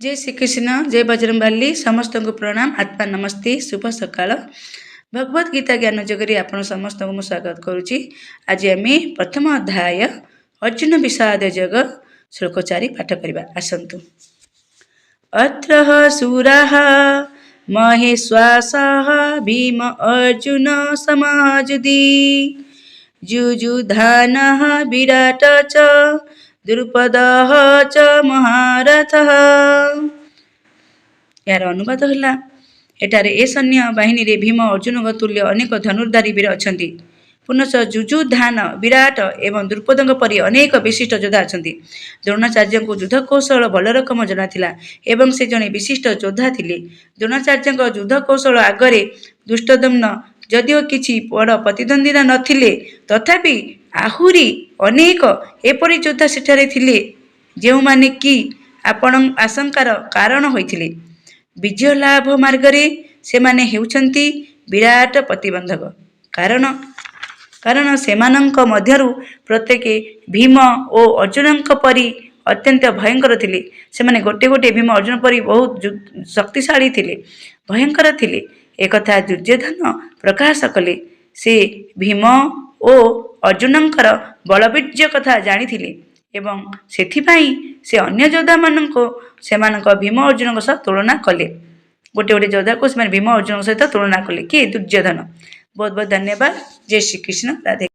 जय श्री कृष्ण जय बजरंगबली समस्त को प्रणाम आत्मा नमस्ते शुभ सकाळ भगवत गीता ज्ञान जगरी आपण समस्त को स्वागत करुच्ची। आज आम प्रथम अध्याय अर्जुन विषाद जग श्लोक 4 पाठ करवा आसतु। अत्र सुराः महेश्वासाः भीम अर्जुन समाजुदी जुजुधानः विराट च द्रुपदः च महारथः। यार अनुवाद है एटारे ए सैन्य बाहिनी रे भीम अर्जुन तुल्य अनेक धनुर्धारी वीर अछंती। पुनश्च जुजुधान विराट एवं द्रुपद परी अनेक विशिष्ट योद्धा अछंती। द्रोणाचार्य को युद्ध कौशल भल रकम जना थिला एवं से जने विशिष्ट योद्धा थिले। द्रोणाचार्य युद्ध कौशल आगरे दुष्टदम्न जदिओ किछि बड़ प्रतिद्वंदिता नथिले तथापि आहुरी अनेक एपरि योद्धा सेठारे थिले जेउ माने कि आपण आशंकार कारण होइथिले। विजय लाभ मार्गरे से माने हेउछंती विराट प्रतिबंधक कारण सेमानंक मध्यरु प्रत्येक भीम और अर्जुन परी अत्यंत भयंकर थिले। से माने गोटे गोटे भीम अर्जुन परी बहुत शक्तिशाली थिले भयंकर थिले। एक कथा दुर्योधन प्रकाश कले से भीम और अर्जुनंकर बलबीर्य कथा जानी थिले एवं सेथिपाई से अन्य योद्धा माननको सेमानक भीम अर्जुन सह तुलना कले। गोटे गोटे योद्धा को भीम अर्जुन सहित तुलना कले किए दुर्योधन। बहुत बहुत धन्यवाद। जय श्री कृष्ण राधे।